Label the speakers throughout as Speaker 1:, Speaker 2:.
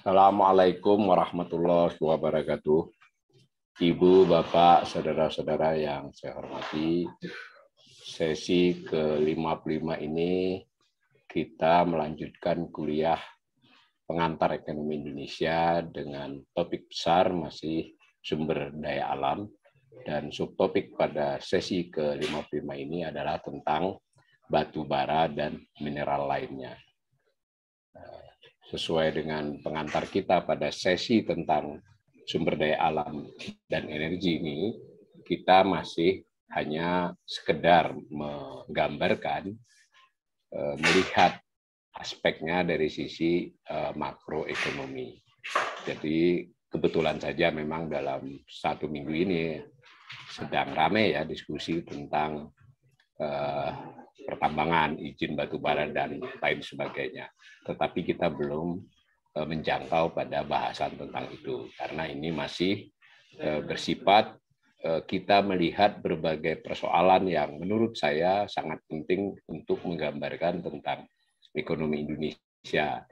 Speaker 1: Assalamualaikum warahmatullahi wabarakatuh. Ibu, Bapak, saudara-saudara yang saya hormati, sesi ke-55 ini kita melanjutkan kuliah pengantar ekonomi Indonesia dengan topik besar masih sumber daya alam, dan subtopik pada sesi ke-55 ini adalah tentang batu bara dan mineral lainnya. Sesuai dengan pengantar kita pada sesi tentang sumber daya alam dan energi ini, kita masih hanya sekedar menggambarkan, melihat aspeknya dari sisi makroekonomi. Jadi kebetulan saja memang dalam satu minggu ini sedang ramai ya diskusi tentang pertambangan, izin batu bara, dan lain sebagainya. Tetapi kita belum menjangkau pada bahasan tentang itu, karena ini masih bersifat kita melihat berbagai persoalan yang menurut saya sangat penting untuk menggambarkan tentang ekonomi Indonesia,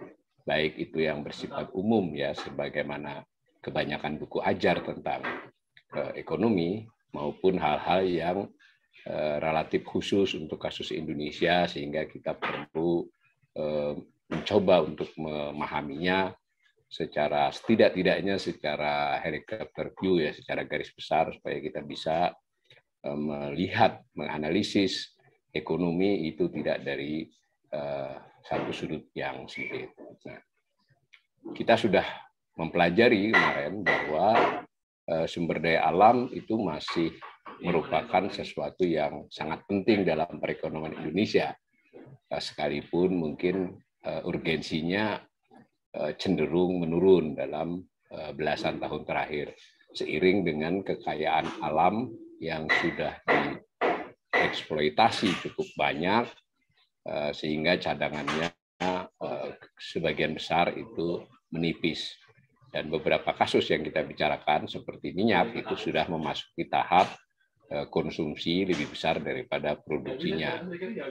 Speaker 1: baik itu yang bersifat umum ya, sebagaimana kebanyakan buku ajar tentang ekonomi, maupun hal-hal yang relatif khusus untuk kasus Indonesia, sehingga kita perlu mencoba untuk memahaminya secara setidak-tidaknya secara helikopter view ya, secara garis besar, supaya kita bisa melihat, menganalisis ekonomi itu tidak dari satu sudut yang sempit. Nah, kita sudah mempelajari kemarin bahwa sumber daya alam itu masih merupakan sesuatu yang sangat penting dalam perekonomian Indonesia, sekalipun mungkin urgensinya cenderung menurun dalam belasan tahun terakhir, seiring dengan kekayaan alam yang sudah dieksploitasi cukup banyak, sehingga cadangannya sebagian besar itu menipis. Dan beberapa kasus yang kita bicarakan seperti minyak itu sudah memasuki tahap konsumsi lebih besar daripada produksinya.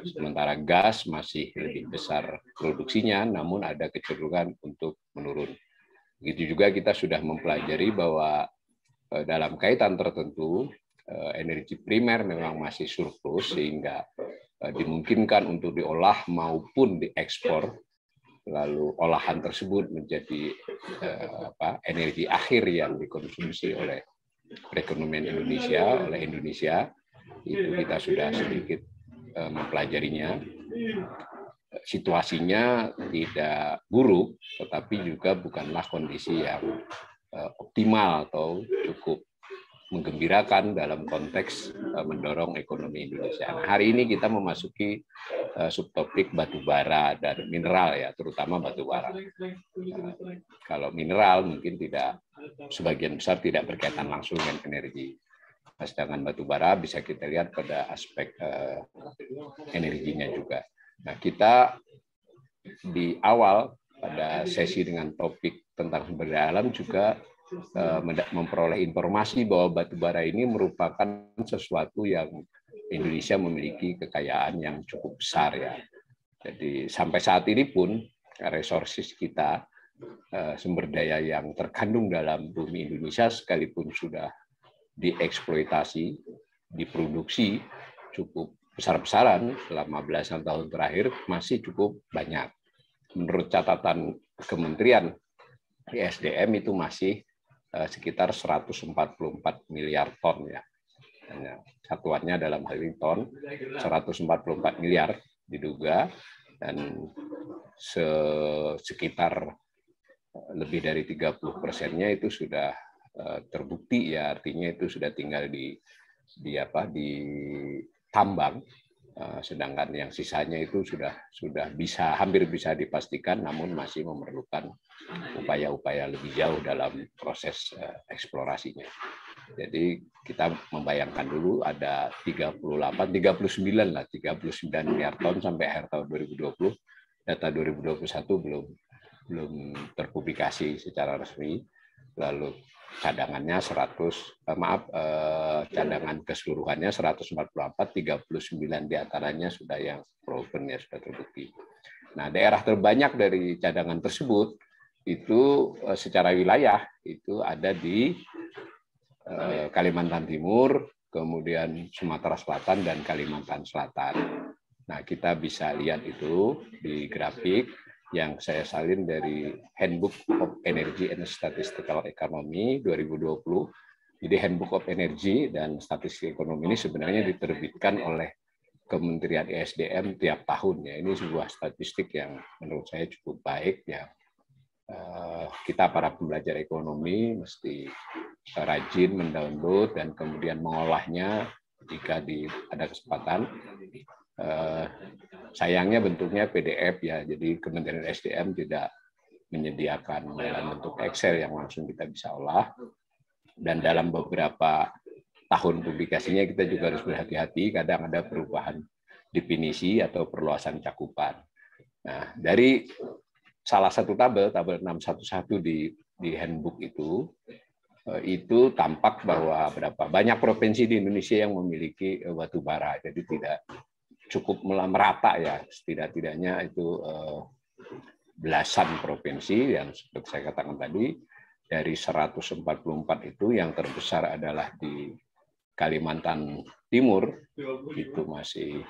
Speaker 1: Sementara gas masih lebih besar produksinya, namun ada kecenderungan untuk menurun. Begitu juga kita sudah mempelajari bahwa dalam kaitan tertentu energi primer memang masih surplus, sehingga dimungkinkan untuk diolah maupun diekspor. Lalu olahan tersebut menjadi energi akhir yang dikonsumsi oleh perekonomian Indonesia, oleh Indonesia. Itu kita sudah sedikit mempelajarinya. Situasinya tidak buruk, tetapi juga bukanlah kondisi yang optimal atau cukup menggembirakan dalam konteks mendorong ekonomi Indonesia. Nah, hari ini kita memasuki subtopik batu bara dan mineral ya, terutama batu bara. Kalau mineral mungkin tidak, sebagian besar tidak berkaitan langsung dengan energi. Sedangkan batu bara bisa kita lihat pada aspek energinya juga. Nah, kita di awal pada sesi dengan topik tentang sumber daya alam juga memperoleh informasi bahwa batu bara ini merupakan sesuatu yang Indonesia memiliki kekayaan yang cukup besar ya. Jadi sampai saat ini pun resources kita, sumber daya yang terkandung dalam bumi Indonesia, sekalipun sudah dieksploitasi, diproduksi cukup besar-besaran selama belasan tahun terakhir, masih cukup banyak. Menurut catatan Kementerian SDM itu masih sekitar 144 miliar ton ya. Satuannya dalam hal ini ton, 144 miliar diduga, dan sekitar lebih dari 30%-nya itu sudah terbukti ya, artinya itu sudah tinggal di tambang, sedangkan yang sisanya itu sudah bisa, hampir bisa dipastikan, namun masih memerlukan upaya-upaya lebih jauh dalam proses eksplorasinya. Jadi kita membayangkan dulu ada 39 miliar ton sampai akhir tahun 2020. Data 2021 belum terpublikasi secara resmi. Lalu cadangannya cadangan keseluruhannya 144, 39 diantaranya sudah yang proven ya, sudah terbukti. Nah, daerah terbanyak dari cadangan tersebut itu secara wilayah itu ada di Kalimantan Timur, kemudian Sumatera Selatan dan Kalimantan Selatan. Nah, kita bisa lihat itu di grafik yang saya salin dari Handbook of Energy and Statistical Economy 2020. Jadi Handbook of Energy dan Statistik Ekonomi ini sebenarnya diterbitkan oleh Kementerian ESDM tiap tahun. Ya, ini sebuah statistik yang menurut saya cukup baik. Ya, kita para pembelajar ekonomi mesti rajin mendownload dan kemudian mengolahnya jika ada kesempatan. Sayangnya bentuknya PDF ya, jadi Kementerian SDM tidak menyediakan dalam bentuk Excel yang langsung kita bisa olah. Dan dalam beberapa tahun publikasinya kita juga harus berhati-hati, kadang ada perubahan definisi atau perluasan cakupan. Nah, dari salah satu tabel 611 di handbook itu tampak bahwa banyak provinsi di Indonesia yang memiliki batu bara, jadi tidak cukup merata ya, setidak-tidaknya itu belasan provinsi yang seperti saya katakan tadi, dari 144 itu yang terbesar adalah di Kalimantan Timur, itu masih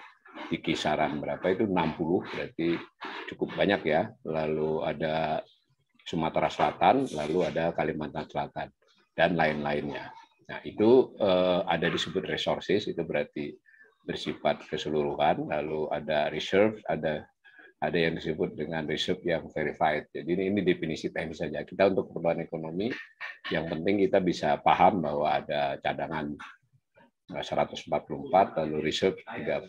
Speaker 1: di kisaran berapa itu 60, berarti cukup banyak ya. Lalu ada Sumatera Selatan, lalu ada Kalimantan Selatan dan lain-lainnya. Nah, itu ada disebut resources, itu berarti bersifat keseluruhan, lalu ada reserve, ada yang disebut dengan reserve yang verified. Jadi ini definisi teknis saja. Kita untuk keperluan ekonomi, yang penting kita bisa paham bahwa ada cadangan 144, lalu reserve 38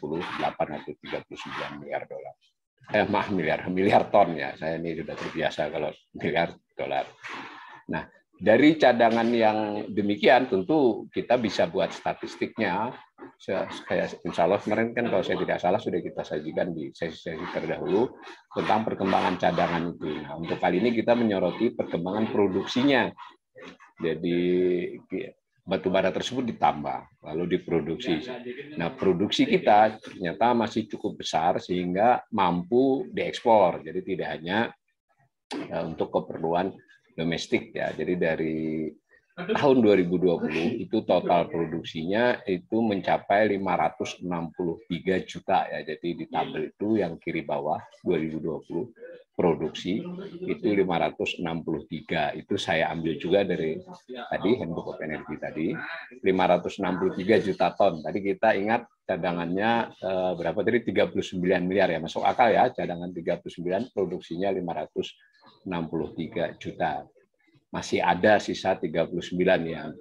Speaker 1: atau 39 miliar dolar. Miliar ton ya. Saya ini sudah terbiasa kalau miliar dolar. Nah, dari cadangan yang demikian tentu kita bisa buat statistiknya. Kayak insya Allah kemarin kan kalau saya tidak salah sudah kita sajikan di sesi-sesi terdahulu tentang perkembangan cadangan itu. Nah, untuk kali ini kita menyoroti perkembangan produksinya. Jadi batu bara tersebut ditambah lalu diproduksi. Nah, produksi kita ternyata masih cukup besar sehingga mampu diekspor. Jadi tidak hanya untuk keperluan domestik ya. Jadi dari tahun 2020 itu total produksinya itu mencapai 563 juta ya. Jadi di tabel itu yang kiri bawah 2020 produksi itu 563. Itu saya ambil juga dari tadi Handbook of Energy tadi 563 juta ton. Tadi kita ingat cadangannya berapa tadi 39 miliar ya. Masuk akal ya, cadangan 39 produksinya 563 juta. Masih ada sisa 39 yang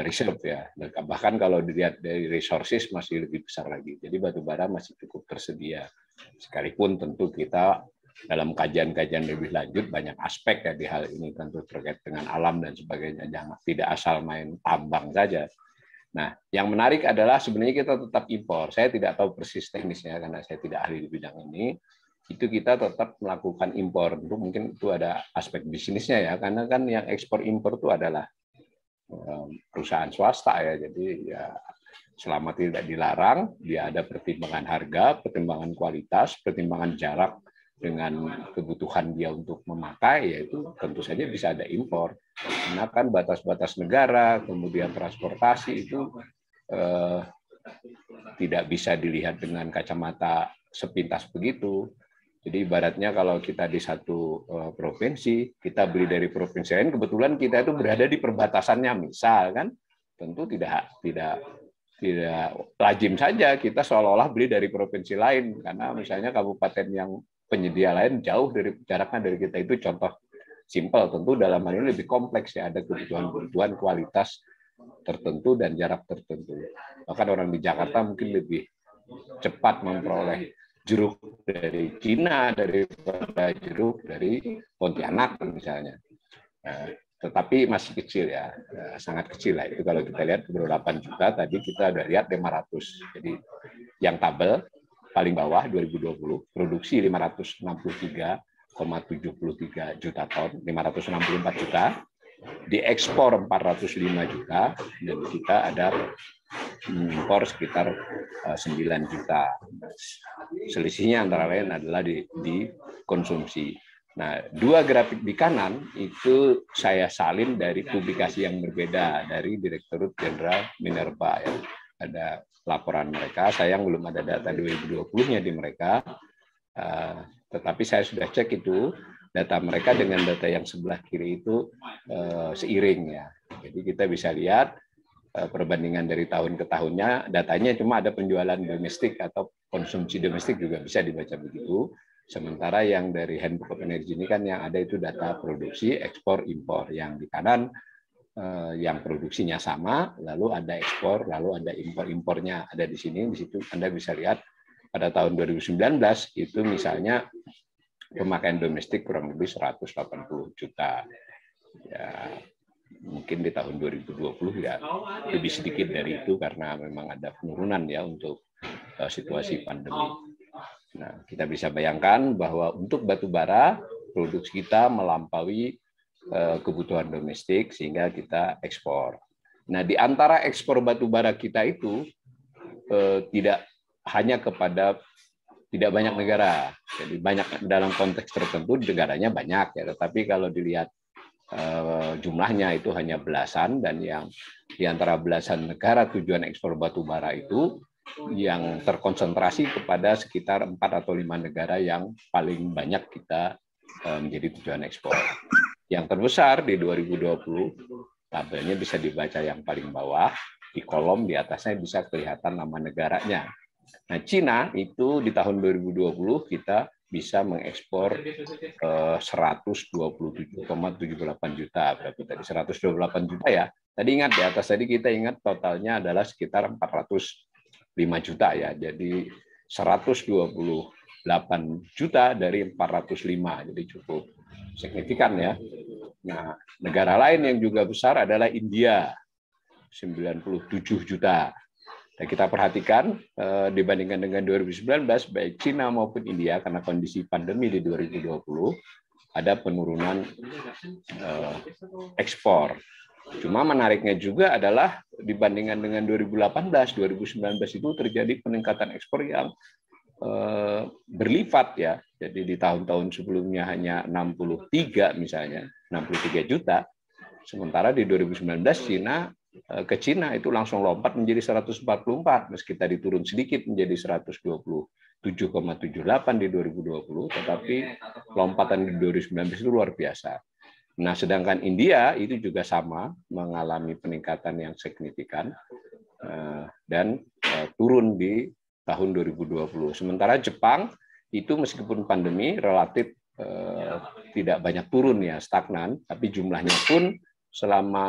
Speaker 1: reserve ya. Bahkan kalau dilihat dari resources masih lebih besar lagi. Jadi batu bara masih cukup tersedia. Sekalipun tentu kita dalam kajian-kajian lebih lanjut banyak aspek ya di hal ini, tentu terkait dengan alam dan sebagainya. Jangan tidak asal main tambang saja. Nah, yang menarik adalah sebenarnya kita tetap impor. Saya tidak tahu persis teknisnya karena saya tidak ahli di bidang ini. Itu kita tetap melakukan impor. Itu mungkin itu ada aspek bisnisnya ya, karena kan yang ekspor impor itu adalah perusahaan swasta ya. Jadi ya selama tidak dilarang, dia ada pertimbangan harga, pertimbangan kualitas, pertimbangan jarak dengan kebutuhan dia untuk memakai, yaitu tentu saja bisa ada impor. Karena kan batas-batas negara, kemudian transportasi itu tidak bisa dilihat dengan kacamata sepintas begitu. Jadi ibaratnya kalau kita di satu provinsi, kita beli dari provinsi lain, kebetulan kita itu berada di perbatasannya, misal kan, tentu tidak lazim saja kita seolah-olah beli dari provinsi lain, karena misalnya kabupaten yang penyedia lain jauh dari jaraknya dari kita. Itu contoh simpel. Tentu dalam hal ini lebih kompleks ya, ada kebutuhan kualitas tertentu dan jarak tertentu. Bahkan orang di Jakarta mungkin lebih cepat memperoleh jeruk dari Cina daripada jeruk dari Pontianak misalnya. Tetapi masih kecil ya, sangat kecil lah. Itu kalau kita lihat 8 juta, tadi kita udah lihat 500. Jadi yang tabel paling bawah 2020 produksi 563,73 juta ton, 564 juta, diekspor 405 juta, dan kita ada impor sekitar 9 juta. Selisihnya antara lain adalah di konsumsi. Nah, dua grafik di kanan itu saya salin dari publikasi yang berbeda dari Direktorat Jenderal Minerba. Ya. Ada laporan mereka, sayang belum ada data 2020-nya di mereka, tetapi saya sudah cek itu, data mereka dengan data yang sebelah kiri itu seiring ya. Jadi kita bisa lihat perbandingan dari tahun ke tahunnya, datanya cuma ada penjualan domestik atau konsumsi domestik juga bisa dibaca begitu. Sementara yang dari Handbook of Energy ini kan yang ada itu data produksi, ekspor, impor. Yang di kanan yang produksinya sama, lalu ada ekspor, lalu ada impor-impornya ada di sini. Di situ Anda bisa lihat pada tahun 2019 itu misalnya pemakaian domestik kurang lebih 180 juta. Ya, mungkin di tahun 2020 ya lebih sedikit dari itu karena memang ada penurunan ya untuk situasi pandemi. Nah, kita bisa bayangkan bahwa untuk batu bara produksi kita melampaui kebutuhan domestik sehingga kita ekspor. Nah, di antara ekspor batu bara kita itu tidak hanya kepada tidak banyak negara. Jadi banyak dalam konteks tertentu negaranya banyak ya, tetapi kalau dilihat jumlahnya itu hanya belasan, dan yang di antara belasan negara tujuan ekspor batu bara itu yang terkonsentrasi kepada sekitar 4 atau 5 negara yang paling banyak kita menjadi tujuan ekspor. Yang terbesar di 2020, tabelnya bisa dibaca yang paling bawah, di kolom di atasnya bisa kelihatan nama negaranya. Nah, Cina itu di tahun 2020 kita bisa mengekspor 127,78 juta. Berarti tadi 128 juta ya. Tadi ingat di atas tadi kita ingat totalnya adalah sekitar 405 juta ya. Jadi 128 juta dari 405. Jadi cukup signifikan ya. Nah, negara lain yang juga besar adalah India. 97 juta. Dan kita perhatikan dibandingkan dengan 2019, baik Cina maupun India, karena kondisi pandemi di 2020, ada penurunan ekspor. Cuma menariknya juga adalah dibandingkan dengan 2018, 2019 itu terjadi peningkatan ekspor yang berlipat ya. Jadi di tahun-tahun sebelumnya hanya 63 misalnya, 63 juta. Sementara di 2019 ke Cina itu langsung lompat menjadi 144, meski tadi turun sedikit menjadi 127,78 di 2020, tetapi lompatan di 2019 itu luar biasa. Nah, sedangkan India itu juga sama mengalami peningkatan yang signifikan dan turun di tahun 2020. Sementara Jepang itu meskipun pandemi relatif tidak banyak turun ya, stagnan, tapi jumlahnya pun selama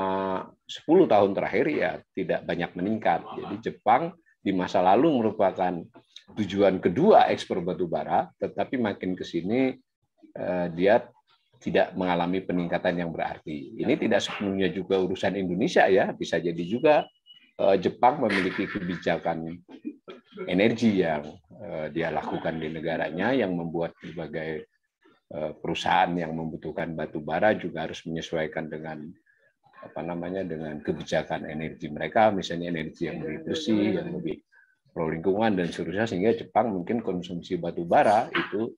Speaker 1: 10 tahun terakhir ya tidak banyak meningkat. Jadi Jepang di masa lalu merupakan tujuan kedua ekspor batu bara, tetapi makin ke sini dia tidak mengalami peningkatan yang berarti. Ini tidak sepenuhnya juga urusan Indonesia ya, bisa jadi juga Jepang memiliki kebijakan energi yang dia lakukan di negaranya yang membuat berbagai perusahaan yang membutuhkan batu bara juga harus menyesuaikan dengan dengan kebijakan energi mereka, misalnya energi yang lebih bersih, yang lebih pro lingkungan dan seterusnya, sehingga Jepang mungkin konsumsi batu bara itu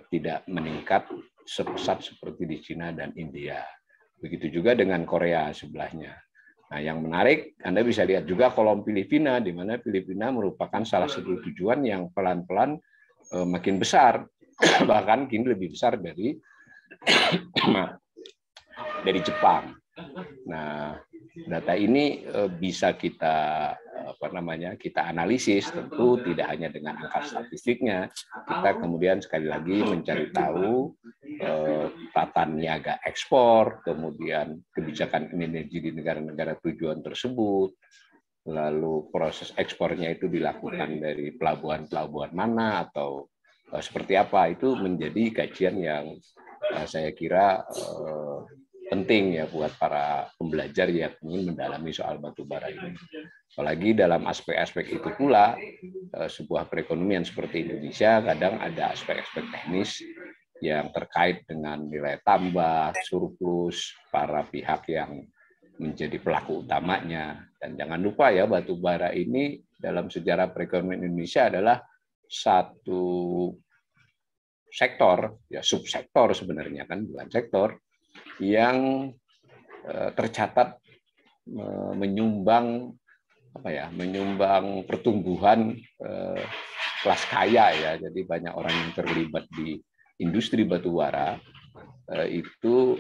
Speaker 1: tidak meningkat sepesat seperti di Cina dan India. Begitu juga dengan Korea sebelahnya. Nah, yang menarik, Anda bisa lihat juga kolom Filipina, di mana Filipina merupakan salah satu tujuan yang pelan-pelan makin besar, bahkan kini lebih besar dari Jepang. Nah, data ini bisa kita kita analisis, tentu tidak hanya dengan angka statistiknya, kita kemudian sekali lagi mencari tahu tata niaga ekspor, kemudian kebijakan energi di negara-negara tujuan tersebut, lalu proses ekspornya itu dilakukan dari pelabuhan-pelabuhan mana atau seperti apa, itu menjadi kajian yang saya kira penting ya buat para pembelajar yang ingin mendalami soal batu bara ini. Apalagi dalam aspek-aspek itu pula, sebuah perekonomian seperti Indonesia kadang ada aspek-aspek teknis yang terkait dengan nilai tambah, surplus, para pihak yang menjadi pelaku utamanya. Dan jangan lupa ya, batu bara ini dalam sejarah perekonomian Indonesia adalah satu sektor, ya subsektor sebenarnya kan, bukan sektor, yang tercatat menyumbang menyumbang pertumbuhan kelas kaya ya. Jadi banyak orang yang terlibat di industri batubara itu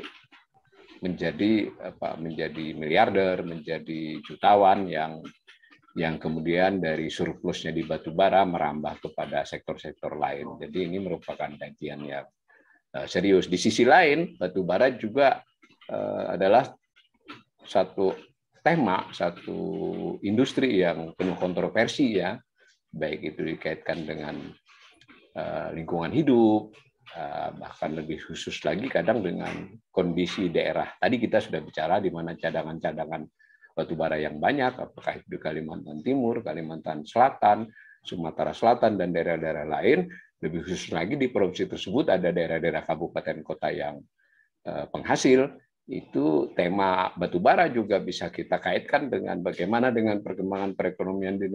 Speaker 1: menjadi miliarder, menjadi jutawan yang kemudian dari surplusnya di batubara merambah kepada sektor-sektor lain. Jadi ini merupakan kajian yang serius. Di sisi lain, batubara juga adalah satu tema, satu industri yang penuh kontroversi ya, baik itu dikaitkan dengan lingkungan hidup, bahkan lebih khusus lagi kadang dengan kondisi daerah. Tadi kita sudah bicara di mana cadangan-cadangan batubara yang banyak, apakah itu di Kalimantan Timur, Kalimantan Selatan, Sumatera Selatan, dan daerah-daerah lain. Lebih khusus lagi di provinsi tersebut ada daerah-daerah kabupaten kota yang penghasil. Itu tema batubara juga bisa kita kaitkan dengan bagaimana dengan perkembangan perekonomian di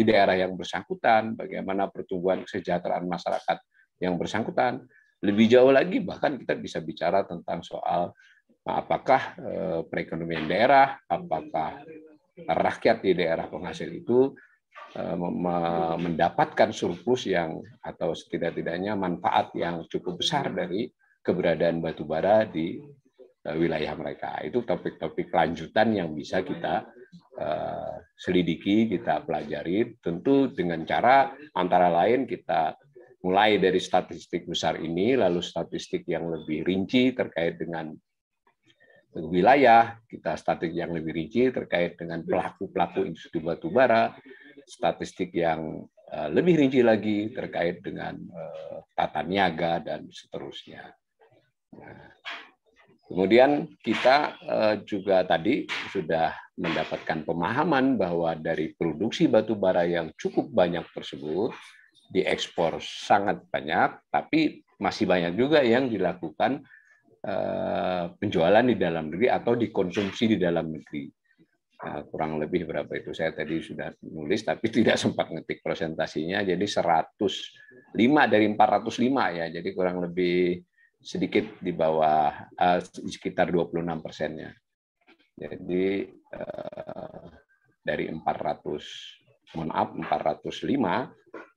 Speaker 1: daerah yang bersangkutan, bagaimana pertumbuhan kesejahteraan masyarakat yang bersangkutan. Lebih jauh lagi bahkan kita bisa bicara tentang soal apakah perekonomian daerah, apakah rakyat di daerah penghasil itu mendapatkan surplus yang atau setidak-tidaknya manfaat yang cukup besar dari keberadaan batubara di wilayah mereka. Itu topik-topik lanjutan yang bisa kita selidiki, kita pelajari, tentu dengan cara antara lain kita mulai dari statistik besar ini, lalu statistik yang lebih rinci terkait dengan wilayah, kita statistik yang lebih rinci terkait dengan pelaku-pelaku industri batubara, statistik yang lebih rinci lagi terkait dengan tata niaga dan seterusnya. Nah, kemudian kita juga tadi sudah mendapatkan pemahaman bahwa dari produksi batubara yang cukup banyak tersebut diekspor sangat banyak, tapi masih banyak juga yang dilakukan penjualan di dalam negeri atau dikonsumsi di dalam negeri. Nah, kurang lebih berapa itu saya tadi sudah nulis tapi tidak sempat ngetik presentasinya. Jadi 105 dari 405 ya. Jadi kurang lebih sedikit di bawah sekitar 26%-nya. Jadi dari 405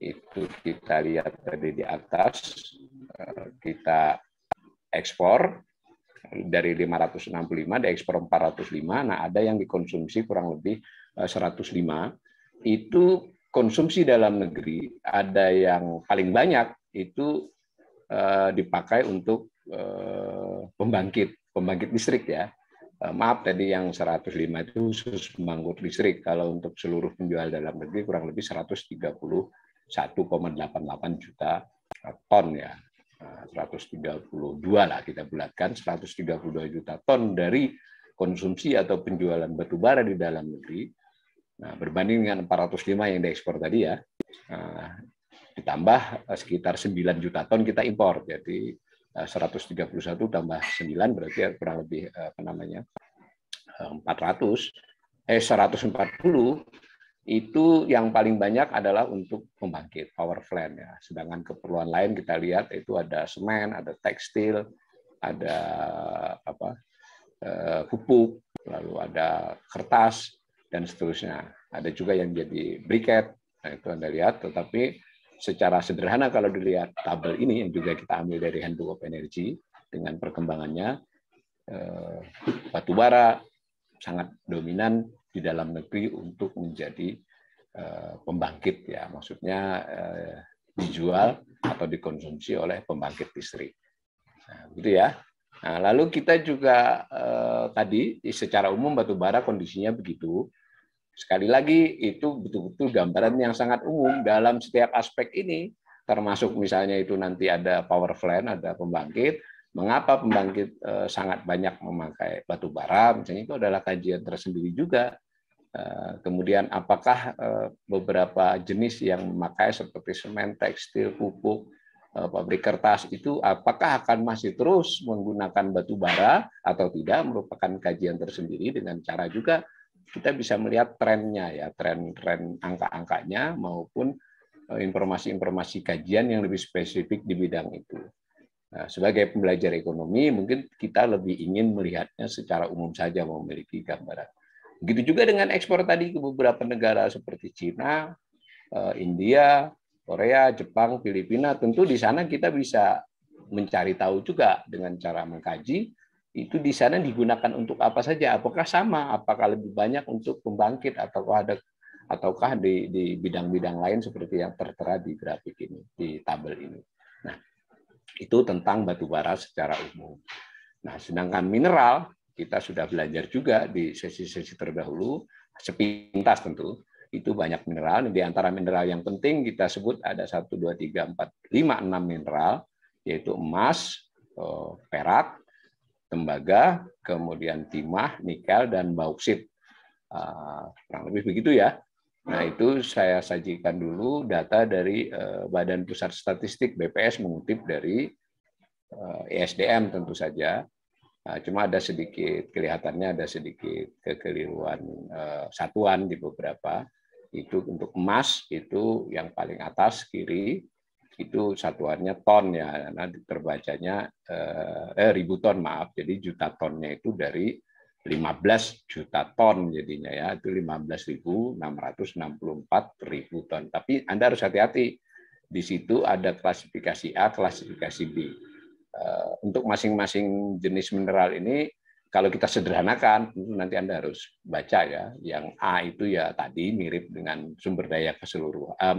Speaker 1: itu kita lihat tadi di atas, kita ekspor dari 565 diekspor 405. Nah, ada yang dikonsumsi kurang lebih 105. Itu konsumsi dalam negeri, ada yang paling banyak itu dipakai untuk pembangkit listrik ya. Maaf tadi yang 105 itu khusus pembangkit listrik. Kalau untuk seluruh penjual dalam negeri kurang lebih 131,88 juta ton ya. 132 lah kita bulatkan, 132 juta ton dari konsumsi atau penjualan batubara di dalam negeri. Nah, berbanding dengan 405 yang diekspor tadi ya. Ditambah sekitar 9 juta ton kita impor. Jadi 131 tambah 9 berarti kurang lebih 140. Itu yang paling banyak adalah untuk pembangkit power plant ya. Sedangkan keperluan lain kita lihat itu ada semen, ada tekstil, ada pupuk, lalu ada kertas dan seterusnya. Ada juga yang jadi briket. Nah, itu Anda lihat, tetapi secara sederhana kalau dilihat tabel ini yang juga kita ambil dari Handbook of Energy dengan perkembangannya, batubara sangat dominan di dalam negeri untuk menjadi pembangkit ya, maksudnya dijual atau dikonsumsi oleh pembangkit listrik. Nah, gitu ya. Nah, lalu kita juga tadi secara umum batubara kondisinya begitu. Sekali lagi itu betul-betul gambaran yang sangat umum dalam setiap aspek ini, termasuk misalnya itu nanti ada power plant, ada pembangkit. Mengapa pembangkit sangat banyak memakai batubara? Misalnya itu adalah kajian tersendiri juga. Kemudian apakah beberapa jenis yang memakai seperti semen, tekstil, pupuk, pabrik kertas itu apakah akan masih terus menggunakan batubara atau tidak, merupakan kajian tersendiri dengan cara juga kita bisa melihat trennya ya, tren angka-angkanya maupun informasi-informasi kajian yang lebih spesifik di bidang itu. Nah, sebagai pembelajar ekonomi, mungkin kita lebih ingin melihatnya secara umum saja, memiliki gambaran. Begitu juga dengan ekspor tadi ke beberapa negara seperti Cina, India, Korea, Jepang, Filipina. Tentu di sana kita bisa mencari tahu juga dengan cara mengkaji, itu di sana digunakan untuk apa saja, apakah sama, apakah lebih banyak untuk pembangkit, ataukah di bidang-bidang lain seperti yang tertera di grafik ini, di tabel ini. Nah, itu tentang batu bara secara umum. Nah, sedangkan mineral, kita sudah belajar juga di sesi-sesi terdahulu, sepintas tentu, itu banyak mineral. Di antara mineral yang penting kita sebut ada 1, 2, 3, 4, 5, 6 mineral, yaitu emas, perak, tembaga, kemudian timah, nikel, dan bauksit. Kurang lebih begitu ya. Nah, itu saya sajikan dulu data dari Badan Pusat Statistik BPS mengutip dari ISDM tentu saja. Cuma ada sedikit, kelihatannya ada sedikit kekeliruan satuan di beberapa. Itu untuk emas, itu yang paling atas kiri, itu satuannya ton ya, karena terbacanya ribu ton, maaf. Jadi juta tonnya itu dari 15 juta ton jadinya ya, itu 15.664.000 ton. Tapi Anda harus hati-hati, di situ ada klasifikasi A, klasifikasi B. Untuk masing-masing jenis mineral ini, kalau kita sederhanakan, nanti Anda harus baca ya. Yang A itu ya tadi mirip dengan sumber daya keseluruhan,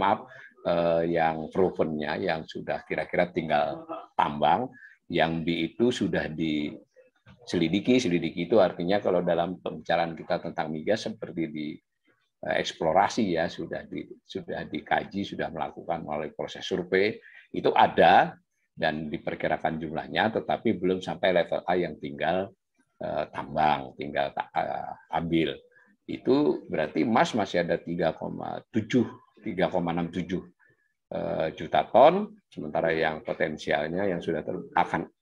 Speaker 1: yang provennya, yang sudah kira-kira tinggal tambang. Yang B itu sudah diselidiki. Selidiki itu artinya kalau dalam pembicaraan kita tentang migas seperti di eksplorasi ya, sudah dikaji, sudah melakukan melalui proses survei, itu ada dan diperkirakan jumlahnya, tetapi belum sampai level A yang tinggal tambang, tinggal ambil. Itu berarti emas masih ada 3,67 juta ton, sementara yang potensialnya yang sudah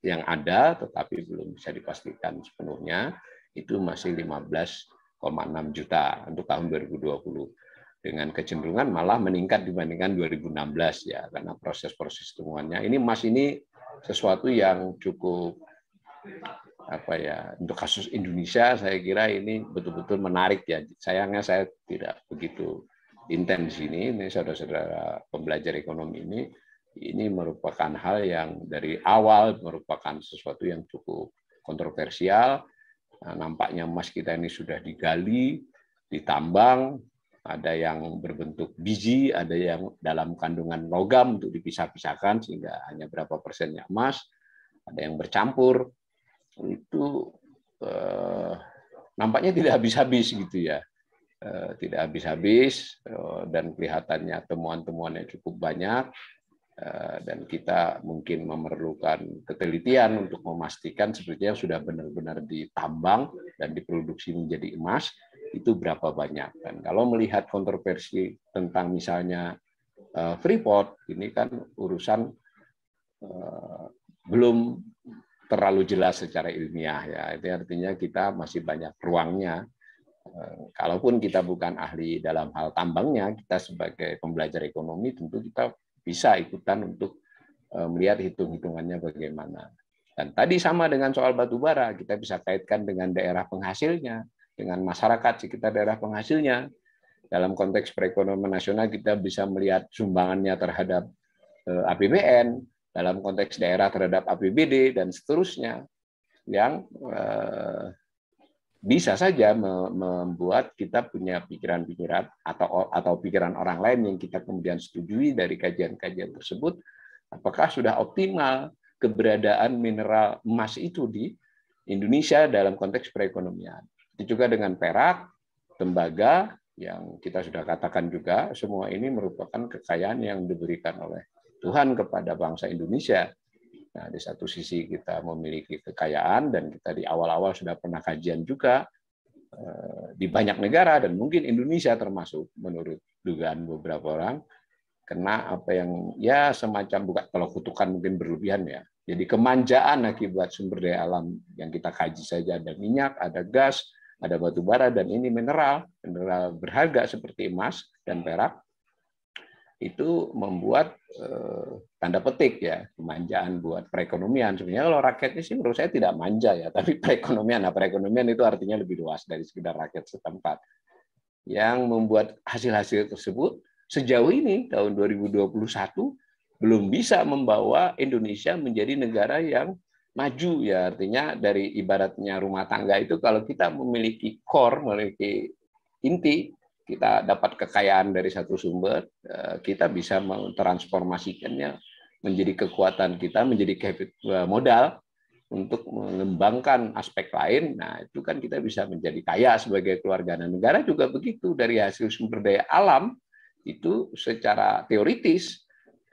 Speaker 1: yang ada tetapi belum bisa dipastikan sepenuhnya itu masih 15,6 juta untuk tahun 2020. Dengan kecenderungan malah meningkat dibandingkan 2016 ya, karena proses-proses temuannya. Ini emas ini sesuatu yang cukup untuk kasus Indonesia saya kira ini betul-betul menarik ya. Sayangnya saya tidak begitu intens ini saudara-saudara pembelajar ekonomi ini merupakan hal yang dari awal merupakan sesuatu yang cukup kontroversial. Nah, nampaknya emas kita ini sudah digali, ditambang, ada yang berbentuk biji, ada yang dalam kandungan logam untuk dipisah-pisahkan sehingga hanya berapa persennya emas, ada yang bercampur. Itu nampaknya tidak habis-habis gitu ya. Tidak habis-habis dan kelihatannya temuan-temuannya cukup banyak dan kita mungkin memerlukan ketelitian untuk memastikan sebetulnya sudah benar-benar ditambang dan diproduksi menjadi emas itu berapa banyak. Dan kalau melihat kontroversi tentang misalnya Freeport, ini kan urusan belum terlalu jelas secara ilmiah ya. Itu artinya kita masih banyak ruangnya. Kalaupun kita bukan ahli dalam hal tambangnya, kita sebagai pembelajar ekonomi tentu kita bisa ikutan untuk melihat hitung-hitungannya bagaimana. Dan tadi sama dengan soal batu bara, kita bisa kaitkan dengan daerah penghasilnya, dengan masyarakat sekitar daerah penghasilnya. Dalam konteks perekonomian nasional kita bisa melihat sumbangannya terhadap APBN, dalam konteks daerah terhadap APBD, dan seterusnya, yang bisa saja membuat kita punya pikiran-pikiran atau pikiran orang lain yang kita kemudian setujui dari kajian-kajian tersebut, apakah sudah optimal keberadaan mineral emas itu di Indonesia dalam konteks perekonomian. Itu juga dengan perak, tembaga, yang kita sudah katakan juga, semua ini merupakan kekayaan yang diberikan oleh Tuhan kepada bangsa Indonesia. Nah, di satu sisi kita memiliki kekayaan, dan kita di awal-awal sudah pernah kajian juga di banyak negara, dan mungkin Indonesia termasuk menurut dugaan beberapa orang, kena apa yang ya semacam, bukan kalau kutukan mungkin berlebihan ya, jadi kemanjaan akibat sumber daya alam yang kita kaji saja, ada minyak, ada gas, ada batu bara, dan ini mineral berharga seperti emas dan perak. itu membuat tanda petik ya kemanjaan buat perekonomian. Sebenarnya kalau rakyatnya sih menurut saya tidak manja ya, tapi perekonomian, nah perekonomian itu artinya lebih luas dari sekedar rakyat setempat. Yang membuat hasil-hasil tersebut sejauh ini tahun 2021 belum bisa membawa Indonesia menjadi negara yang maju ya, artinya dari ibaratnya rumah tangga itu kalau kita memiliki core, memiliki inti, kita dapat kekayaan dari satu sumber, kita bisa mentransformasikannya menjadi kekuatan kita, menjadi modal untuk mengembangkan aspek lain. Nah, itu kan kita bisa menjadi kaya sebagai keluarga. Nah, negara juga begitu, dari hasil sumber daya alam itu secara teoritis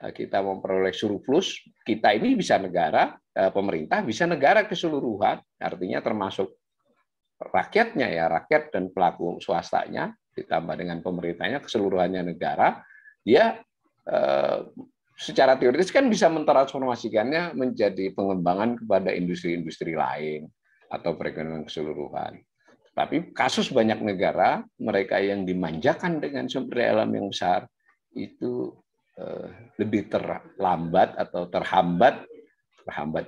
Speaker 1: kita memperoleh surplus, kita ini bisa negara, pemerintah bisa negara keseluruhan, artinya termasuk rakyatnya ya, rakyat dan pelaku swastanya, ditambah dengan pemerintahnya, keseluruhannya negara, dia secara teoritis kan bisa mentransformasikannya menjadi pengembangan kepada industri-industri lain atau perekonomian keseluruhan. Tapi kasus banyak negara, mereka yang dimanjakan dengan sumber daya alam yang besar, itu lebih terlambat atau terhambat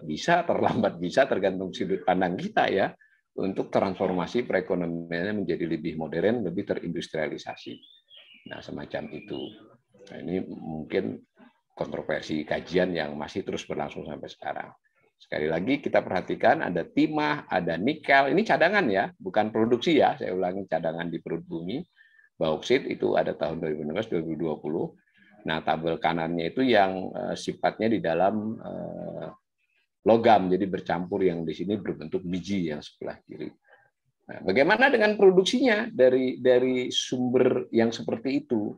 Speaker 1: bisa, tergantung sudut pandang kita ya, untuk transformasi perekonomiannya menjadi lebih modern, lebih terindustrialisasi. Nah, semacam itu. Nah, ini mungkin kontroversi kajian yang masih terus berlangsung sampai sekarang. Sekali lagi kita perhatikan ada timah, ada nikel, ini cadangan ya, bukan produksi ya, saya ulangi, cadangan di perut bumi. Bauksit itu ada tahun 2016-2020. Nah, tabel kanannya itu yang sifatnya di dalam logam, jadi bercampur, yang di sini berbentuk biji yang sebelah kiri. Nah, bagaimana dengan produksinya dari sumber yang seperti itu?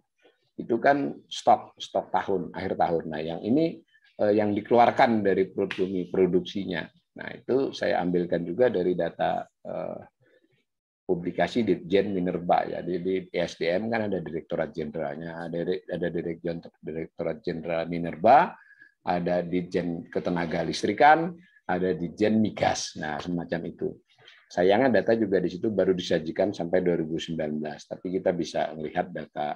Speaker 1: Itu kan stok tahun, akhir tahun. Nah, yang ini yang dikeluarkan dari perut bumi produksinya. Nah, itu saya ambilkan juga dari data publikasi Ditjen Minerba ya. Di ESDM kan ada Direktorat Jenderalnya, ada Direktorat Jenderal Minerba, ada Ditjen Ketenaga Listrikan, ada Ditjen Migas. Nah, semacam itu. Sayangnya data juga di situ baru disajikan sampai 2019, tapi kita bisa melihat data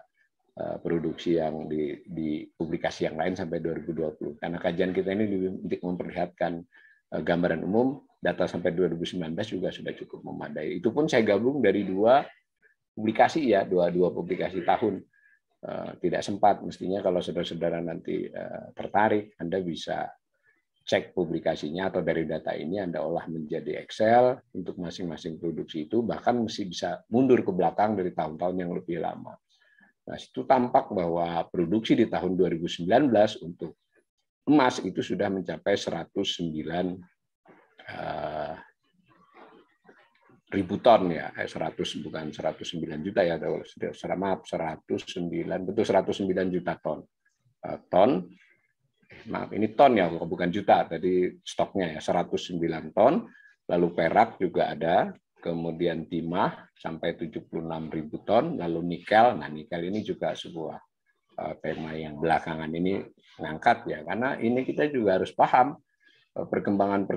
Speaker 1: produksi yang di publikasi yang lain sampai 2020. Karena kajian kita ini untuk memperlihatkan gambaran umum, data sampai 2019 juga sudah cukup memadai. Itu pun saya gabung dari dua publikasi ya, dua publikasi tahun. Tidak sempat, mestinya kalau saudara-saudara nanti tertarik, Anda bisa cek publikasinya atau dari data ini Anda olah menjadi Excel untuk masing-masing produksi itu, bahkan mesti bisa mundur ke belakang dari tahun-tahun yang lebih lama. Nah, itu tampak bahwa produksi di tahun 2019 untuk emas itu sudah mencapai 109 ribu ton ya, 100 bukan 109 juta ya, maaf 109 juta ton. Maaf ini ton ya, bukan juta, tadi stoknya ya 109 ton. Lalu perak juga ada, kemudian timah sampai 76.000 ton, lalu nikel. Nah, nikel ini juga sebuah tema yang belakangan ini mengangkat ya, karena ini kita juga harus paham perkembangan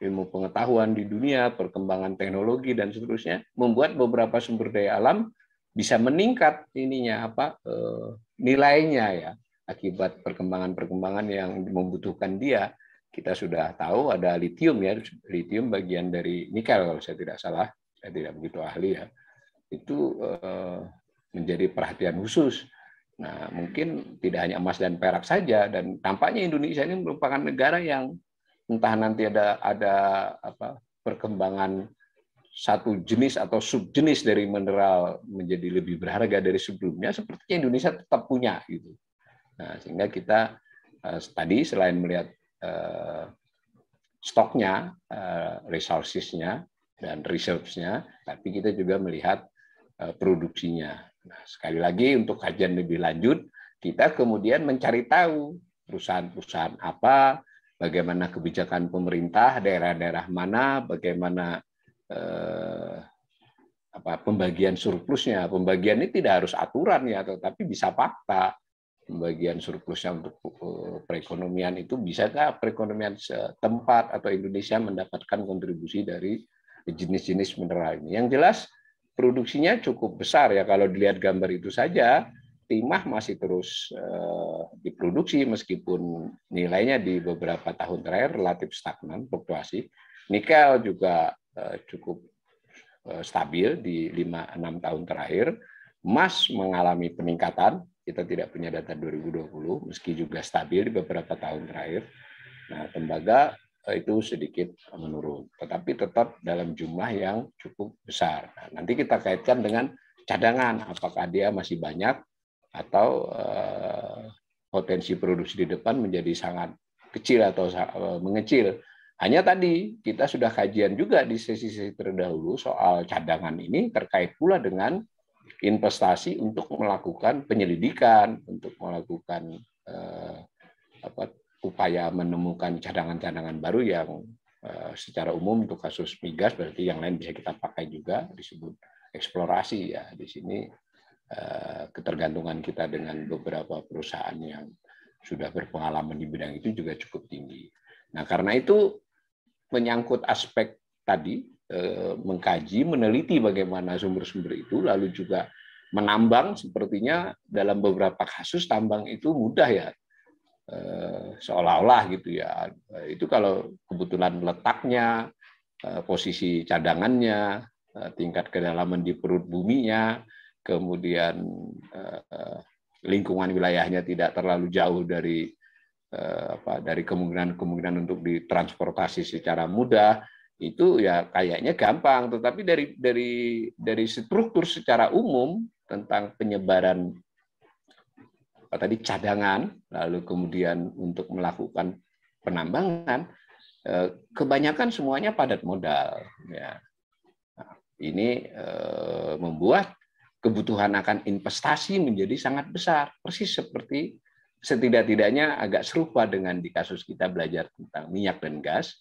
Speaker 1: ilmu pengetahuan di dunia, perkembangan teknologi dan seterusnya membuat beberapa sumber daya alam bisa meningkat nilainya ya, akibat perkembangan yang membutuhkan dia. Kita sudah tahu ada litium ya, litium bagian dari nikel kalau saya tidak salah, saya tidak begitu ahli ya. Itu menjadi perhatian khusus. Nah, mungkin tidak hanya emas dan perak saja, dan tampaknya Indonesia ini merupakan negara yang entah nanti ada perkembangan satu jenis atau subjenis dari mineral menjadi lebih berharga dari sebelumnya, sepertinya Indonesia tetap punya gitu. Nah, sehingga kita tadi selain melihat stoknya, resources-nya dan reserves-nya, tapi kita juga melihat produksinya. Nah, sekali lagi untuk kajian lebih lanjut, kita kemudian mencari tahu perusahaan-perusahaan apa, bagaimana kebijakan pemerintah, daerah-daerah mana, bagaimana pembagian surplusnya. Pembagian ini tidak harus aturan ya, tetapi bisa fakta. Pembagian surplusnya untuk perekonomian itu bisakah perekonomian setempat atau Indonesia mendapatkan kontribusi dari jenis-jenis mineral ini. Yang jelas produksinya cukup besar ya, kalau dilihat gambar itu saja timah masih terus diproduksi meskipun nilainya di beberapa tahun terakhir relatif stagnan, fluktuasi. Nikel juga cukup stabil di 5-6 tahun terakhir. Emas mengalami peningkatan, kita tidak punya data 2020, meski juga stabil di beberapa tahun terakhir. Nah, tembaga itu sedikit menurun, tetapi tetap dalam jumlah yang cukup besar. Nah, nanti kita kaitkan dengan cadangan, apakah dia masih banyak atau potensi produksi di depan menjadi sangat kecil atau mengecil. Hanya tadi kita sudah kajian juga di sesi-sesi terdahulu soal cadangan ini terkait pula dengan investasi untuk melakukan penyelidikan, untuk melakukan upaya menemukan cadangan-cadangan baru yang secara umum untuk kasus migas, berarti yang lain bisa kita pakai juga, disebut eksplorasi ya. Di sini ketergantungan kita dengan beberapa perusahaan yang sudah berpengalaman di bidang itu juga cukup tinggi. Nah, karena itu menyangkut aspek tadi, mengkaji, meneliti bagaimana sumber-sumber itu, lalu juga menambang, sepertinya dalam beberapa kasus tambang itu mudah ya, seolah-olah gitu ya. Itu kalau kebetulan letaknya, posisi cadangannya, tingkat kedalaman di perut buminya, kemudian lingkungan wilayahnya tidak terlalu jauh dari kemungkinan untuk ditransportasi secara mudah, itu ya kayaknya gampang. Tetapi dari struktur secara umum tentang penyebaran tadi cadangan, lalu kemudian untuk melakukan penambangan, kebanyakan semuanya padat modal. Ya. Nah, ini membuat kebutuhan akan investasi menjadi sangat besar, persis seperti setidak-tidaknya agak serupa dengan di kasus kita belajar tentang minyak dan gas,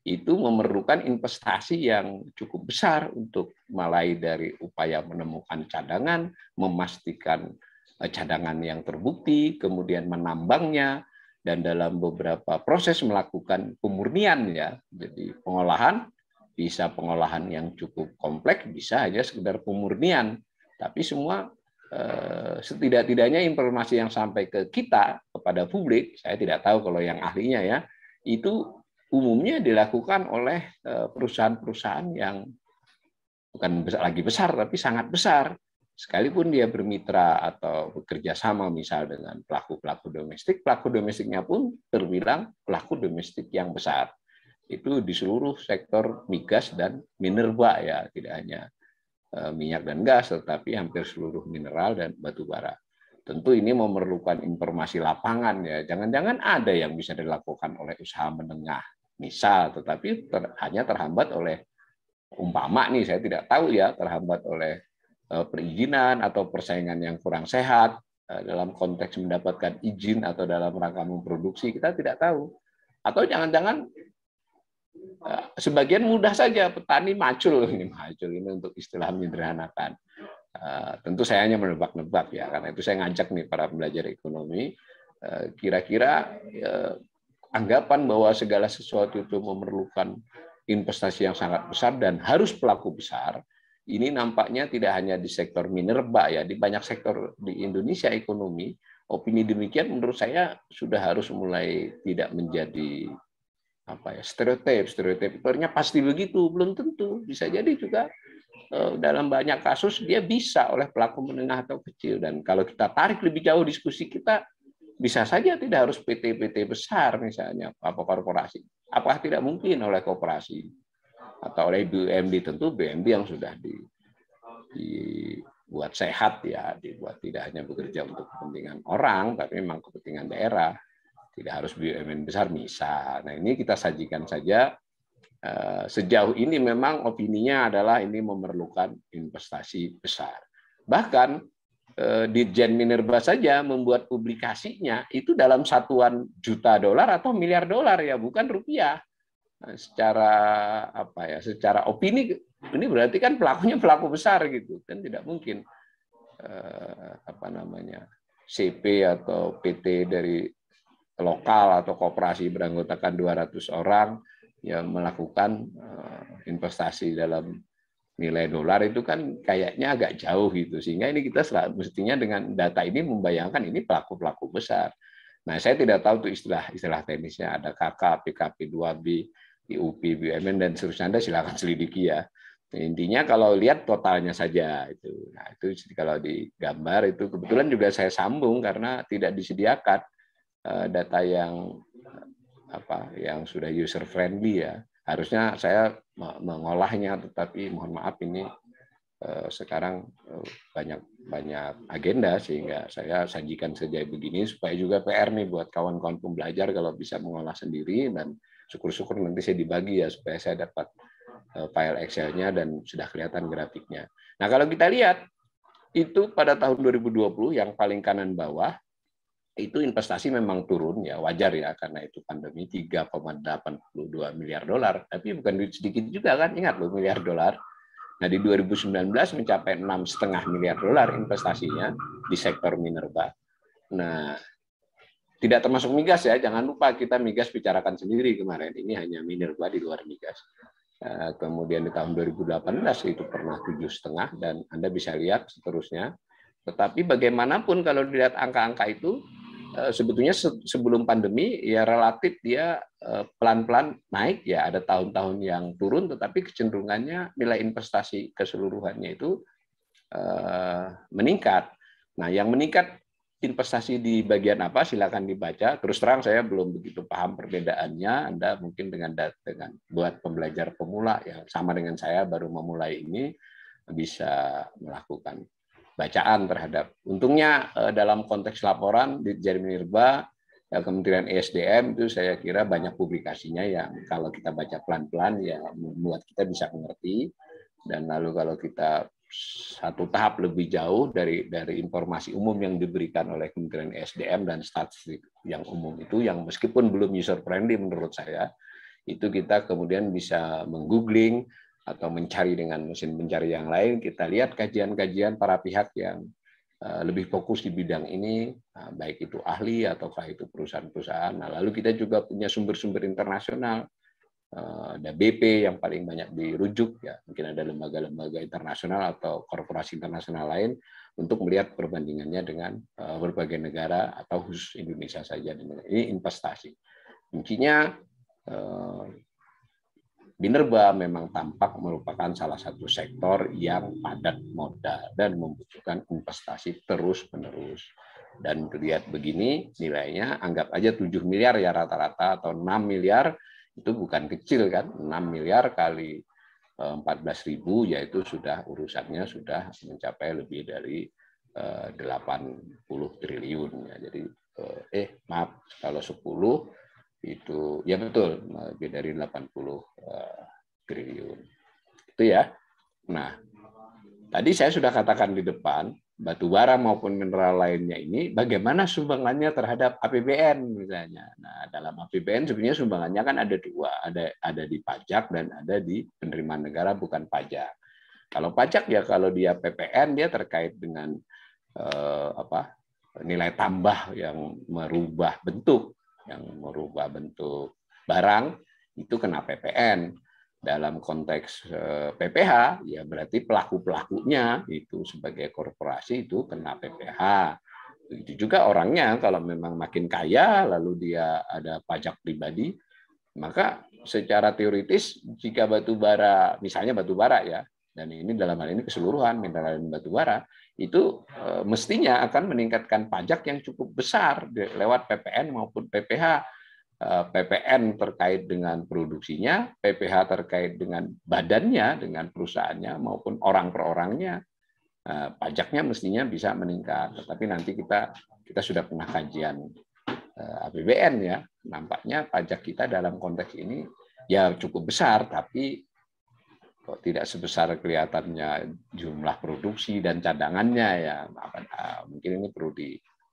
Speaker 1: itu memerlukan investasi yang cukup besar untuk mulai dari upaya menemukan cadangan, memastikan cadangan yang terbukti, kemudian menambangnya, dan dalam beberapa proses melakukan pemurnian ya. Jadi pengolahan, bisa pengolahan yang cukup kompleks, bisa hanya sekedar pemurnian. Tapi semua setidak-tidaknya informasi yang sampai ke kita, kepada publik, saya tidak tahu kalau yang ahlinya ya, itu umumnya dilakukan oleh perusahaan-perusahaan yang bukan lagi besar, tapi sangat besar. Sekalipun dia bermitra atau bekerja sama misal dengan pelaku-pelaku domestiknya pun terbilang pelaku domestik yang besar. Itu di seluruh sektor migas dan minerba ya, tidak hanya minyak dan gas, tetapi hampir seluruh mineral dan batu bara. Tentu ini memerlukan informasi lapangan ya. Jangan-jangan ada yang bisa dilakukan oleh usaha menengah, misal, tetapi hanya terhambat oleh umpama nih, saya tidak tahu ya, terhambat oleh perizinan atau persaingan yang kurang sehat dalam konteks mendapatkan izin atau dalam rangka memproduksi, kita tidak tahu. Atau jangan-jangan sebagian mudah saja, petani macul ini untuk istilah menyederhanakan. Tentu saya hanya menebak-nebak ya, karena itu saya ngajak nih para pembelajar ekonomi, kira-kira anggapan bahwa segala sesuatu itu memerlukan investasi yang sangat besar dan harus pelaku besar, ini nampaknya tidak hanya di sektor minerba ya, di banyak sektor di Indonesia ekonomi, opini demikian menurut saya sudah harus mulai tidak menjadi stereotip itu pasti begitu, belum tentu, bisa jadi juga dalam banyak kasus dia bisa oleh pelaku menengah atau kecil. Dan kalau kita tarik lebih jauh diskusi kita, bisa saja tidak harus PT-PT besar misalnya, apa korporasi. Apakah tidak mungkin oleh koperasi atau oleh BUMD? Tentu BUMD yang sudah dibuat sehat ya, dibuat tidak hanya bekerja untuk kepentingan orang, tapi memang kepentingan daerah. Tidak harus BUMN besar misal. Nah, ini kita sajikan saja. Sejauh ini memang opininya adalah ini memerlukan investasi besar. Bahkan Ditjen Minerba saja membuat publikasinya itu dalam satuan juta dolar atau miliar dolar ya, bukan rupiah. Nah, secara opini ini berarti kan pelakunya pelaku besar gitu, kan tidak mungkin CP atau PT dari lokal atau koperasi beranggotakan 200 orang yang melakukan investasi dalam nilai dolar itu kan kayaknya agak jauh gitu, sehingga ini kita mestinya dengan data ini membayangkan ini pelaku-pelaku besar. Nah, saya tidak tahu tuh istilah teknisnya, ada KK, PKP 2B, IUP, BUMN dan seterusnya. Anda silakan selidiki ya. Intinya kalau lihat totalnya saja itu. Nah, itu kalau di gambar itu kebetulan juga saya sambung karena tidak disediakan data yang yang sudah user friendly ya. Harusnya saya mengolahnya, tetapi mohon maaf ini sekarang banyak agenda sehingga saya sajikan saja begini supaya juga PR nih buat kawan-kawan pembelajar kalau bisa mengolah sendiri, dan syukur-syukur nanti saya dibagi ya supaya saya dapat file Excel-nya dan sudah kelihatan grafiknya. Nah, kalau kita lihat itu pada tahun 2020 yang paling kanan bawah itu investasi memang turun ya, wajar ya karena itu pandemi, 3,82 miliar dolar, tapi bukan duit sedikit juga kan, ingat loh miliar dolar. Nah, di 2019 mencapai 6,5 miliar dolar investasinya di sektor minerba. Nah, tidak termasuk migas ya, jangan lupa kita migas bicarakan sendiri kemarin, ini hanya minerba di luar migas. Kemudian di tahun 2018 itu pernah 7,5 dan Anda bisa lihat seterusnya. Tetapi bagaimanapun kalau dilihat angka-angka itu, sebetulnya sebelum pandemi ya relatif dia pelan-pelan naik ya, ada tahun-tahun yang turun tetapi kecenderungannya nilai investasi keseluruhannya itu meningkat. Nah, yang meningkat investasi di bagian apa silakan dibaca. Terus terang saya belum begitu paham perbedaannya. Anda mungkin dengan buat pembelajar pemula yang sama dengan saya baru memulai ini bisa melakukan bacaan terhadap. Untungnya dalam konteks laporan di Jari Minerba, Kementerian ESDM itu saya kira banyak publikasinya yang kalau kita baca pelan-pelan ya membuat kita bisa mengerti. Dan lalu kalau kita satu tahap lebih jauh dari informasi umum yang diberikan oleh Kementerian ESDM dan statistik yang umum itu, yang meskipun belum user friendly menurut saya, itu kita kemudian bisa menggoogling atau mencari dengan mesin pencari yang lain. Kita lihat kajian-kajian para pihak yang lebih fokus di bidang ini, baik itu ahli ataukah itu perusahaan-perusahaan. Nah, lalu kita juga punya sumber-sumber internasional. Ada BP yang paling banyak dirujuk ya, mungkin ada lembaga-lembaga internasional atau korporasi internasional lain untuk melihat perbandingannya dengan berbagai negara atau khusus Indonesia saja. Ini investasi. Kuncinya minerba memang tampak merupakan salah satu sektor yang padat modal dan membutuhkan investasi terus-menerus. Dan lihat begini nilainya, anggap aja 7 miliar ya rata-rata atau 6 miliar, itu bukan kecil kan, 6 miliar kali 14.000 yaitu sudah urusannya sudah mencapai lebih dari 80 triliun ya. Jadi maaf kalau 10 itu ya betul lebih dari 80 triliun. Itu ya. Nah, tadi saya sudah katakan di depan, batu bara maupun mineral lainnya ini bagaimana sumbangannya terhadap APBN misalnya. Nah, dalam APBN sebenarnya sumbangannya kan ada dua, ada di pajak dan ada di penerimaan negara bukan pajak. Kalau pajak ya kalau dia PPN dia terkait dengan nilai tambah yang merubah bentuk barang itu kena PPN. Dalam konteks PPH, ya berarti pelaku-pelakunya itu sebagai korporasi itu kena PPH. Itu juga orangnya kalau memang makin kaya, lalu dia ada pajak pribadi, maka secara teoritis jika batu bara, misalnya batu bara ya, dan ini dalam hal ini keseluruhan mineral dan batu bara, itu mestinya akan meningkatkan pajak yang cukup besar lewat PPN maupun PPH. PPN terkait dengan produksinya, PPH terkait dengan badannya, dengan perusahaannya maupun orang per orangnya, pajaknya mestinya bisa meningkat. Tetapi nanti kita sudah pernah kajian APBN ya, nampaknya pajak kita dalam konteks ini ya cukup besar, tapi kok tidak sebesar kelihatannya jumlah produksi dan cadangannya ya. Mungkin ini perlu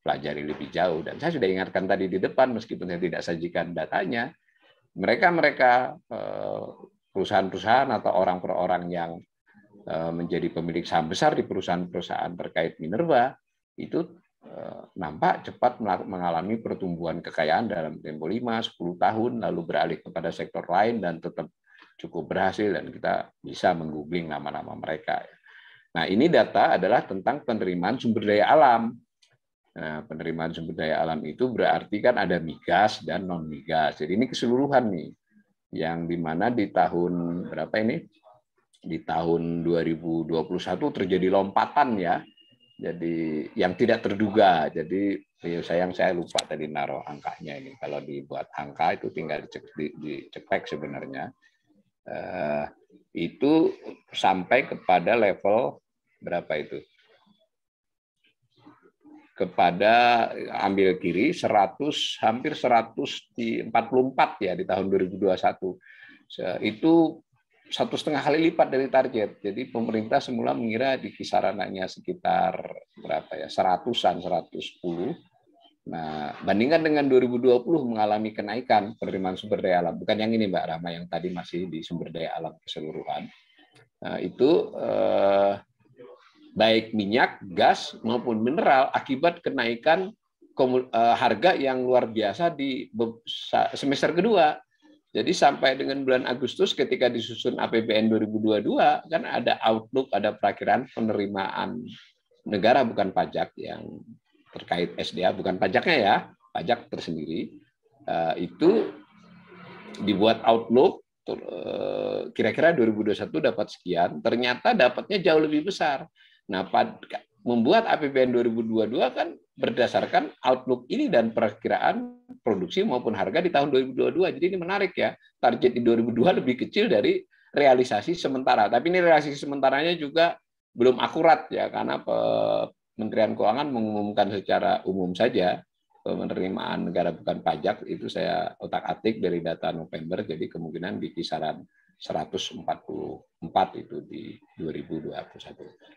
Speaker 1: pelajari lebih jauh, dan saya sudah ingatkan tadi di depan meskipun saya tidak sajikan datanya, mereka perusahaan-perusahaan atau orang per orang yang menjadi pemilik saham besar di perusahaan-perusahaan terkait minerba itu nampak cepat mengalami pertumbuhan kekayaan dalam tempo 5-10 tahun lalu beralih kepada sektor lain dan tetap cukup berhasil dan kita bisa menggoogling nama-nama mereka. Nah, ini data adalah tentang penerimaan sumber daya alam. Nah, penerimaan sumber daya alam itu berarti kan ada migas dan non migas. Jadi ini keseluruhan nih, yang dimana di tahun berapa ini? Di tahun 2021 terjadi lompatan ya. Jadi yang tidak terduga. Jadi sayang saya lupa tadi naruh angkanya ini. Kalau dibuat angka itu tinggal dicek sebenarnya. Itu sampai kepada level berapa itu? Kepada ambil kiri 100 hampir 144 ya di tahun 2021. Itu 1,5 kali lipat dari target. Jadi pemerintah semula mengira di kisaran hanya sekitar berapa ya, 100-an, 110. Nah, bandingkan dengan 2020 mengalami kenaikan penerimaan sumber daya alam. Bukan yang ini Mbak Rama, yang tadi masih di sumber daya alam keseluruhan. Nah, itu baik minyak, gas maupun mineral akibat kenaikan harga yang luar biasa di semester kedua. Jadi sampai dengan bulan Agustus ketika disusun APBN 2022 kan ada outlook, ada perakiran penerimaan negara bukan pajak yang terkait SDA, bukan pajaknya ya, pajak tersendiri. Itu dibuat outlook kira-kira 2021 dapat sekian, ternyata dapatnya jauh lebih besar. Nah, membuat APBN 2022 kan berdasarkan outlook ini dan perakiraan produksi maupun harga di tahun 2022. Jadi ini menarik ya. Target di 2022 lebih kecil dari realisasi sementara. Tapi ini realisasi sementaranya juga belum akurat ya, karena Kementerian Keuangan mengumumkan secara umum saja penerimaan negara bukan pajak, itu saya otak-atik dari data November, jadi kemungkinan di kisaran 144 itu di 2021.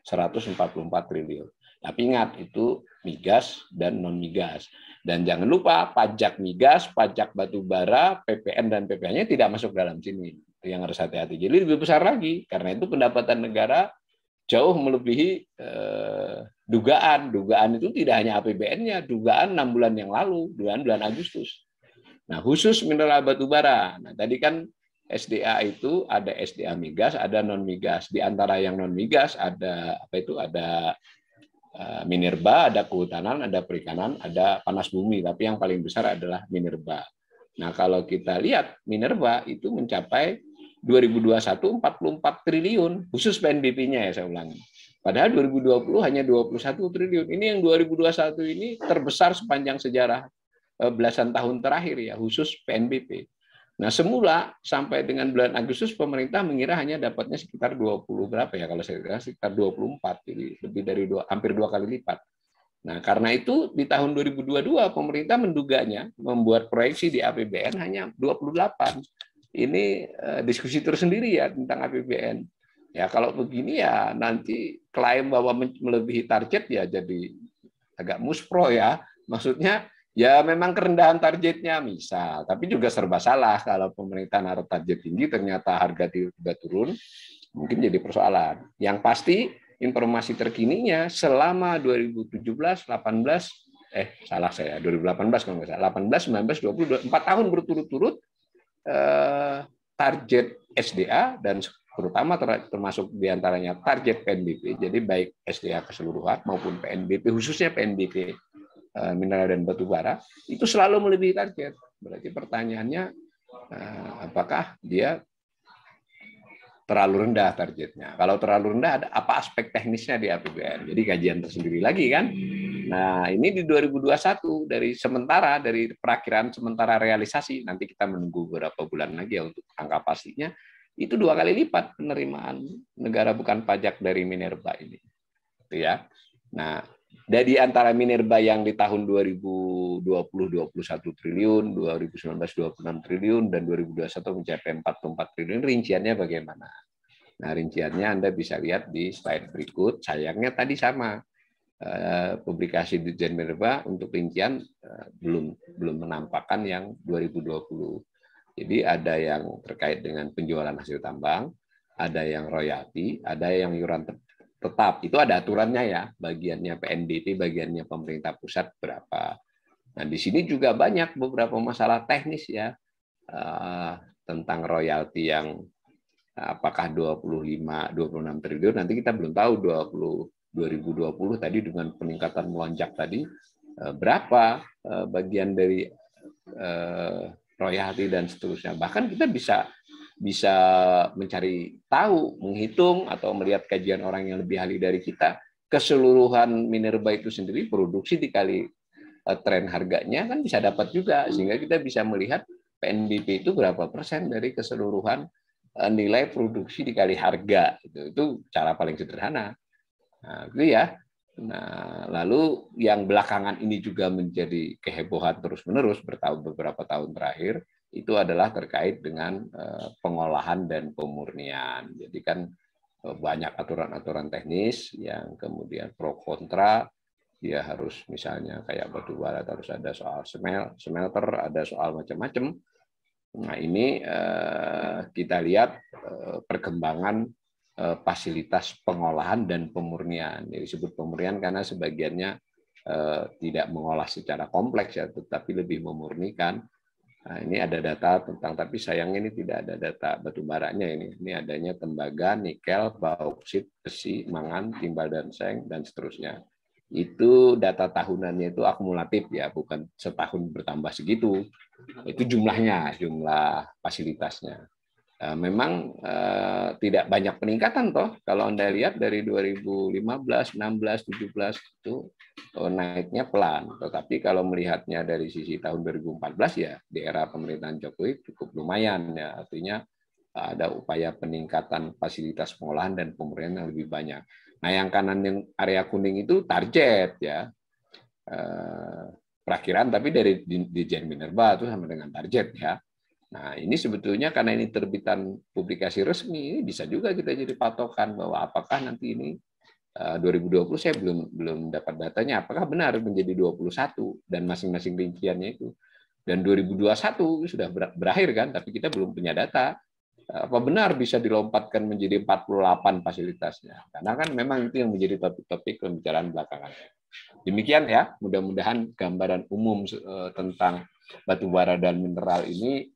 Speaker 1: 144 triliun. Tapi ingat, itu migas dan non-migas. Dan jangan lupa pajak migas, pajak batu bara, PPN dan PPh-nya tidak masuk dalam sini. Itu yang harus hati-hati. Jadi lebih besar lagi, karena itu pendapatan negara jauh melebihi dugaan. Dugaan itu tidak hanya APBN-nya, dugaan 6 bulan yang lalu, bulan Agustus. Nah, khusus mineral batu bara. Nah, tadi kan SDA itu ada SDA migas, ada non migas. Di antara yang non migas ada apa itu? Ada minerba, ada kehutanan, ada perikanan, ada panas bumi. Tapi yang paling besar adalah minerba. Nah, kalau kita lihat minerba itu mencapai 2021 44 triliun khusus PNBP-nya ya, saya ulangi. Padahal 2020 hanya 21 triliun. Ini yang 2021 ini terbesar sepanjang sejarah belasan tahun terakhir ya, khusus PNBP. Nah, semula sampai dengan bulan Agustus pemerintah mengira hanya dapatnya sekitar 20 berapa ya, kalau saya kira sekitar 24, jadi lebih dari hampir 2 kali lipat. Nah, karena itu di tahun 2022 pemerintah menduganya membuat proyeksi di APBN hanya 28. Ini diskusi tersendiri ya tentang APBN. Ya, kalau begini ya nanti klaim bahwa melebihi target ya jadi agak muspro ya. Maksudnya ya memang kerendahan targetnya misal, tapi juga serba salah kalau pemerintah naruh target tinggi ternyata harga tiba turun, mungkin jadi persoalan. Yang pasti informasi terkininya selama 2017, 18, salah saya, 2018 kalau nggak salah, 18, 19, 20, 4 tahun berturut-turut target SDA dan terutama termasuk diantaranya target PNBP, jadi baik SDA keseluruhan maupun PNBP, khususnya PNBP mineral dan batu bara, itu selalu melebihi target. Berarti pertanyaannya, apakah dia terlalu rendah targetnya? Kalau terlalu rendah, ada apa aspek teknisnya di APBN? Jadi kajian tersendiri lagi kan. Nah, ini di 2021 dari perakhiran sementara realisasi, nanti kita menunggu beberapa bulan lagi ya untuk angka pastinya, itu 2 kali lipat penerimaan negara bukan pajak dari minerba ini. Gitu ya. Nah, dari antara minerba yang di tahun 2020 21 triliun, 2019 26 triliun dan 2021 mencapai 44 triliun, rinciannya bagaimana? Nah, rinciannya Anda bisa lihat di slide berikut. Sayangnya tadi sama. Publikasi Ditjen Minerba untuk rincian belum menampakkan yang 2020. Jadi ada yang terkait dengan penjualan hasil tambang, ada yang royalti, ada yang iuran tetap. Itu ada aturannya ya, bagiannya PNBP, bagiannya pemerintah pusat berapa. Nah, di sini juga banyak beberapa masalah teknis ya, tentang royalti yang apakah 26 triliun, nanti kita belum tahu 2020 tadi dengan peningkatan melonjak tadi, berapa bagian dari royalti dan seterusnya. Bahkan kita bisa mencari tahu, menghitung atau melihat kajian orang yang lebih ahli dari kita, keseluruhan minerba itu sendiri produksi dikali tren harganya kan bisa dapat juga, sehingga kita bisa melihat PNBP itu berapa persen dari keseluruhan nilai produksi dikali harga. Itu cara paling sederhana. Nah, itu ya. Nah, lalu yang belakangan ini juga menjadi kehebohan terus-menerus beberapa tahun terakhir, itu adalah terkait dengan pengolahan dan pemurnian. Jadi kan banyak aturan-aturan teknis yang kemudian pro kontra. Dia harus misalnya kayak batu bara harus ada soal smelter, ada soal macam-macam. Nah, ini kita lihat perkembangan fasilitas pengolahan dan pemurnian. Jadi disebut pemurnian karena sebagiannya tidak mengolah secara kompleks ya, tetapi lebih memurnikan. Nah, ini ada data tentang, tapi sayangnya ini tidak ada data batu baranya ini. Ini adanya tembaga, nikel, bauksit, besi, mangan, timbal dan seng dan seterusnya. Itu data tahunannya itu akumulatif ya, bukan setahun bertambah segitu. Itu jumlah fasilitasnya. Memang tidak banyak peningkatan toh. Kalau Anda lihat dari 2015, 16, 17 itu naiknya pelan. Tetapi kalau melihatnya dari sisi tahun 2014 ya di era pemerintahan Jokowi cukup lumayan ya. Artinya ada upaya peningkatan fasilitas pengolahan dan pemurnian yang lebih banyak. Nah, yang kanan yang area kuning itu target ya. Perakhiran tapi dari Dirjen Minerba itu sama dengan target ya. Nah, ini sebetulnya karena ini terbitan publikasi resmi, bisa juga kita jadi patokan bahwa apakah nanti ini 2020 saya belum dapat datanya, apakah benar menjadi 21 dan masing-masing rinciannya itu. Dan 2021 sudah berakhir kan, tapi kita belum punya data. Apa benar bisa dilompatkan menjadi 48 fasilitasnya? Karena kan memang itu yang menjadi topik-topik pembicaraan belakangan. Demikian ya, mudah-mudahan gambaran umum tentang batu bara dan mineral ini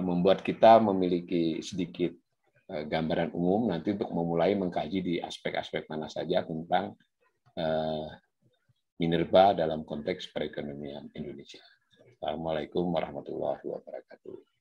Speaker 1: membuat kita memiliki sedikit gambaran umum nanti untuk memulai mengkaji di aspek-aspek mana saja tentang minerba dalam konteks perekonomian Indonesia. Assalamualaikum warahmatullahi wabarakatuh.